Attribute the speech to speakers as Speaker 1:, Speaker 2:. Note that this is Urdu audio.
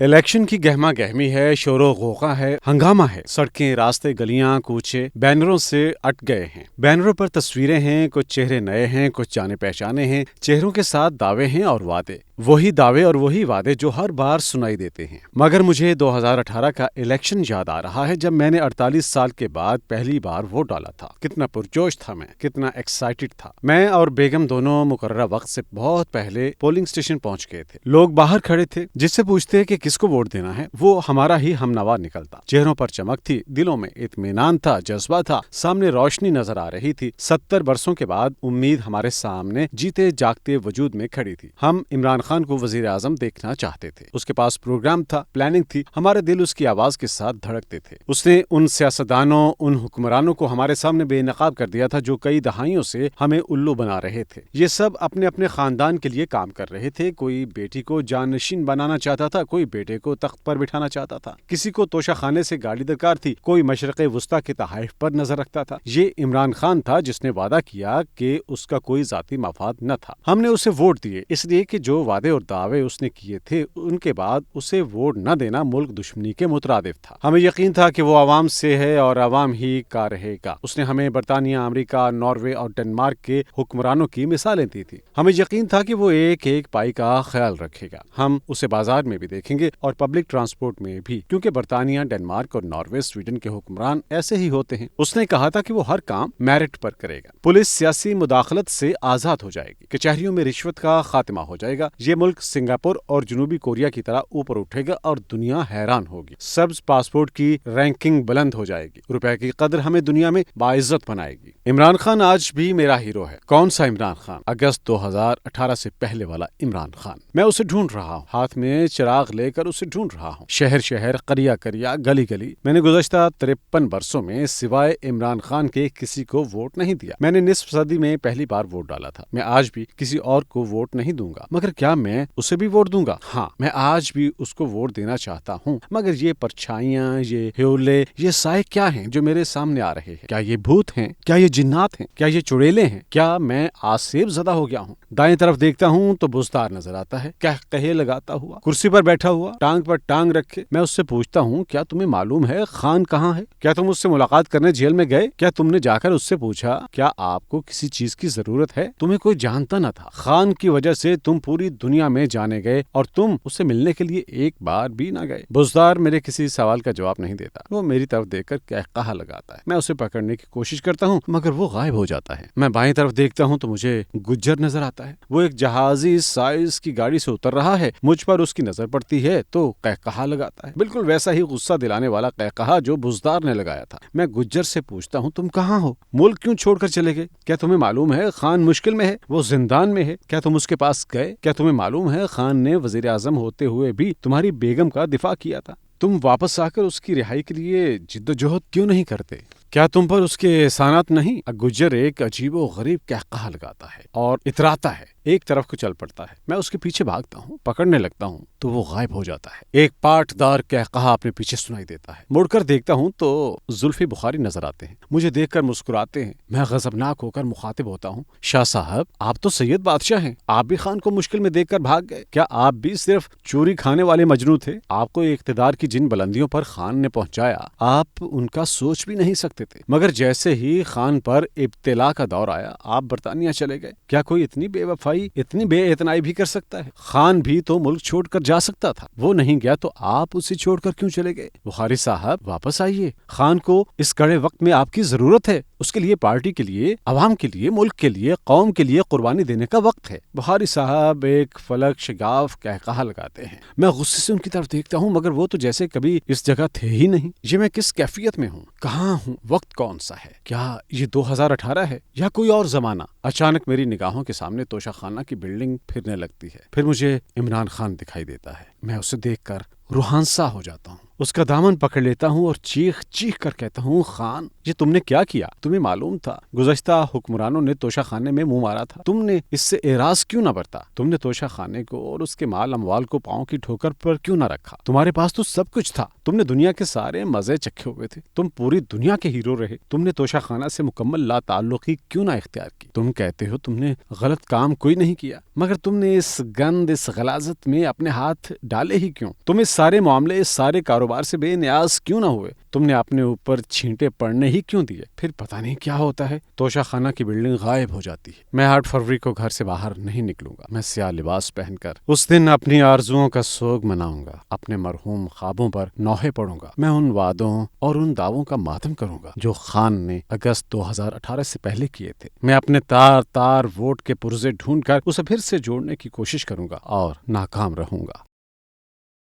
Speaker 1: الیکشن کی گہما گہمی ہے، شور و غوغا ہے، ہنگامہ ہے، سڑکیں، راستے، گلیاں، کوچے بینروں سے اٹ گئے ہیں۔ بینروں پر تصویریں ہیں، کچھ چہرے نئے ہیں، کچھ جانے پہچانے ہیں، چہروں کے ساتھ دعوے ہیں اور وعدے، وہی دعوے اور وہی وعدے جو ہر بار سنائی دیتے ہیں۔ مگر مجھے 2018 کا الیکشن یاد آ رہا ہے، جب میں نے 48 سال کے بعد پہلی بار ووٹ ڈالا تھا۔ کتنا پرجوش تھا میں، کتنا ایکسائٹڈ تھا میں اور بیگم دونوں مقررہ وقت سے بہت پہلے پولنگ اسٹیشن پہنچ گئے تھے۔ لوگ باہر کھڑے تھے، جس سے پوچھتے کہ کس کو ووٹ دینا ہے، وہ ہمارا ہی ہم نوا نکلتا۔ چہروں پر چمک تھی، دلوں میں اطمینان تھا، جذبہ تھا، سامنے روشنی نظر آ رہی تھی۔ 70 برسوں کے بعد امید ہمارے سامنے جیتے جاگتے وجود میں کھڑی تھی۔ ہم عمران خان کو وزیر اعظم دیکھنا چاہتے تھے۔ اس کے پاس پروگرام تھا، پلاننگ تھی، ہمارے دل اس کی آواز کے ساتھ دھڑکتے تھے۔ اس نے ان سیاستدانوں، ان حکمرانوں کو ہمارے سامنے بے نقاب کر دیا تھا جو کئی دہائیوں سے ہمیں الو بنا رہے تھے۔ یہ سب اپنے اپنے خاندان کے لیے کام کر رہے تھے۔ کوئی بیٹی کو جانشین بنانا چاہتا تھا، کوئی بیٹے کو تخت پر بٹھانا چاہتا تھا، کسی کو توشہ خانے سے گاڑی درکار تھی، کوئی مشرق وسطیٰ کے تحائف پر نظر رکھتا تھا۔ یہ عمران خان تھا جس نے وعدہ کیا کہ اس کا کوئی ذاتی مفاد نہ تھا۔ ہم نے اسے ووٹ دیے اس لیے کہ جو وعدے اور دعوے اس نے کیے تھے ان کے بعد اسے ووٹ نہ دینا ملک دشمنی کے مترادف تھا۔ ہمیں یقین تھا کہ وہ عوام سے ہے اور عوام ہی کا رہے گا۔ اس نے ہمیں برطانیہ، امریکہ، ناروے اور ڈنمارک کے حکمرانوں کی مثالیں دی تھی۔ ہمیں یقین تھا کہ وہ ایک ایک پائی کا خیال رکھے گا۔ ہم اسے بازار میں بھی دیکھیں گے اور پبلک ٹرانسپورٹ میں بھی، کیونکہ برطانیہ، ڈنمارک اور ناروے، سویڈن کے حکمران ایسے ہی ہوتے ہیں۔ اس نے کہا تھا کہ وہ ہر کام میرٹ پر کرے گا۔ پولیس سیاسی مداخلت سے آزاد ہو جائے گی، کچہریوں میں رشوت کا خاتمہ ہو جائے گا۔ یہ ملک سنگاپور اور جنوبی کوریا کی طرح اوپر اٹھے گا اور دنیا حیران ہوگی۔ سبز پاسپورٹ کی رینکنگ بلند ہو جائے گی، روپے کی قدر ہمیں دنیا میں باعزت بنائے گی۔ عمران خان آج بھی میرا ہیرو ہے۔ کون سا عمران خان؟ اگست 2018 سے پہلے والا عمران خان۔ میں اسے ڈھونڈ رہا ہوں، ہاتھ میں چراغ لے کر اسے ڈھونڈ رہا ہوں، شہر شہر، قریہ قریہ، گلی گلی۔ میں نے گزشتہ 53 برسوں میں سوائے عمران خان کے کسی کو ووٹ نہیں دیا۔ میں نے نصف صدی میں پہلی بار ووٹ ڈالا تھا۔ میں آج بھی کسی اور کو ووٹ نہیں دوں گا، مگر کیا میں اسے بھی ووٹ دوں گا؟ ہاں، میں آج بھی اس کو ووٹ دینا چاہتا ہوں، مگر یہ پرچھائیاں، یہ ہیولے، یہ سائے کیا ہیں جو میرے سامنے آ رہے ہیں؟ کیا یہ بھوت ہیں؟ کیا یہ جنات ہیں؟ کیا یہ چڑیلے ہیں؟ کیا میں آسیب زدہ ہو گیا ہوں؟ دائیں طرف دیکھتا ہوں تو بزدار نظر آتا ہے، کہے لگاتا ہوا، کرسی پر بیٹھا ہوا، ٹانگ پر ٹانگ رکھے۔ میں اس سے پوچھتا ہوں، کیا تمہیں معلوم ہے خان کہاں ہے؟ کیا تم اس سے ملاقات کرنے جیل میں گئے؟ کیا تم نے جا کر اس سے پوچھا کیا آپ کو کسی چیز کی ضرورت ہے؟ تمہیں کوئی جانتا نہ تھا۔ خان کی وجہ سے تم پوری دنیا میں جانے گئے اور تم اسے ملنے کے لیے ایک بار بھی نہ گئے۔ بزدار میرے کسی سوال کا جواب نہیں دیتا، وہ میری طرف دیکھ کر کہا لگاتا ہے۔ میں اسے پکڑنے کی کوشش کرتا ہوں مگر وہ غائب ہو جاتا ہے۔ میں بائیں طرف دیکھتا ہوں تو مجھے گجر نظر آتا ہے۔ وہ ایک جہازی سائز کی گاڑی سے اتر رہا ہے، مجھ پر اس کی نظر پڑتی ہے تو کہا لگاتا ہے، بالکل ویسا ہی غصہ دلانے والا کہا جو بزدار نے لگایا تھا۔ میں گجر سے پوچھتا ہوں، تم کہاں ہو؟ ملک کیوں چھوڑ کر چلے گئے؟ کیا تمہیں معلوم ہے خان مشکل میں ہے، وہ زندان میں ہے؟ کیا تم اس کے پاس گئے؟ کیا تمہیں معلوم ہے خان نے وزیر اعظم ہوتے ہوئے بھی تمہاری بیگم کا دفاع کیا تھا؟ تم واپس آ کر اس کی رہائی کے لیے جد و جہد کیوں نہیں کرتے؟ کیا تم پر اس کے احسانات نہیں؟ گجر ایک عجیب و غریب کہا لگاتا ہے اور اتراتا ہے، ایک طرف کو چل پڑتا ہے۔ میں اس کے پیچھے بھاگتا ہوں، پکڑنے لگتا ہوں تو وہ غائب ہو جاتا ہے۔ ایک پاٹ دار کہا اپنے پیچھے سنائی دیتا ہے۔ مڑ کر دیکھتا ہوں تو زلفی بخاری نظر آتے ہیں، مجھے دیکھ کر مسکراتے ہیں۔ میں غضبناک ہو کر مخاطب ہوتا ہوں، شاہ صاحب آپ تو سید بادشاہ ہیں، آپ بھی خان کو مشکل میں دیکھ کر بھاگ گئے؟ کیا آپ بھی صرف چوری کھانے والے مجنوں تھے؟ آپ کو اقتدار کی جن بلندیوں پر خان نے پہنچایا آپ ان کا سوچ بھی نہیں سکتے تھے، مگر جیسے ہی خان پر ابتلا کا دور آیا آپ برطانیہ چلے گئے۔ کیا کوئی اتنی بے وفائی، اتنی بے اعتنائی بھی کر سکتا ہے؟ خان بھی تو ملک چھوڑ کر جا سکتا تھا، وہ نہیں گیا تو آپ اسے چھوڑ کر کیوں چلے گئے؟ بخاری صاحب واپس آئیے، خان کو اس کڑے وقت میں آپ کی ضرورت ہے، اس کے لیے پارٹی کے لیے، عوام کے لیے، ملک کے لیے، قوم کے لیے قربانی دینے کا وقت ہے۔ بخاری صاحب ایک فلک شگاف کہا لگاتے ہیں۔ میں غصے سے ان کی طرف دیکھتا ہوں مگر وہ تو جیسے کبھی اس جگہ تھے ہی نہیں۔ یہ میں کس کیفیت میں ہوں؟ کہاں ہوں؟ وقت کون سا ہے؟ کیا یہ 2018 ہے یا کوئی اور زمانہ؟ اچانک میری نگاہوں کے سامنے توشہ خانہ کی بلڈنگ پھرنے لگتی ہے، پھر مجھے عمران خان دکھائی دیتا ہے۔ میں اسے دیکھ کر روحانسا ہو جاتا ہوں، اس کا دامن پکڑ لیتا ہوں اور چیخ چیخ کر کہتا ہوں، خان یہ تم نے کیا کیا؟ تمہیں معلوم تھا گزشتہ حکمرانوں نے توشہ خانے میں منہ مارا تھا، تم نے اس سے اعراض کیوں نہ برتا؟ تم نے توشہ خانے کو اور اس کے مال اموال کو پاؤں کی ٹھوکر پر کیوں نہ رکھا؟ تمہارے پاس تو سب کچھ تھا، تم نے دنیا کے سارے مزے چکھے ہوئے تھے، تم پوری دنیا کے ہیرو رہے، تم نے توشہ خانہ سے مکمل لا تعلقی کیوں نہ اختیار کی؟ تم کہتے ہو تم نے غلط کام کوئی نہیں کیا، مگر تم نے اس گند اس غلاظت میں اپنے ہاتھ ڈالے ہی کیوں؟ تم اس سارے معاملے اس سارے کاروبار سے بے نیاز کیوں نہ ہوئے؟ تم نے اپنے اوپر چھینٹے پڑنے ہی کیوں دیے؟ پھر پتہ نہیں کیا ہوتا ہے، توشہ خانہ کی بلڈنگ غائب ہو جاتی ہے۔ میں 8 فروری کو گھر سے باہر نہیں نکلوں گا۔ میں سیاہ لباس پہن کر اس دن اپنی آرزوؤں کا سوگ مناؤں گا، اپنے مرحوم خوابوں پر نوحے پڑھوں گا۔ میں ان وعدوں اور ان دعووں کا ماتم کروں گا جو خان نے اگست 2018 سے پہلے کیے تھے۔ میں اپنے تار ووٹ کے پرزے ڈھونڈ کر اسے پھر سے جوڑنے کی کوشش کروں گا اور ناکام رہوں گا۔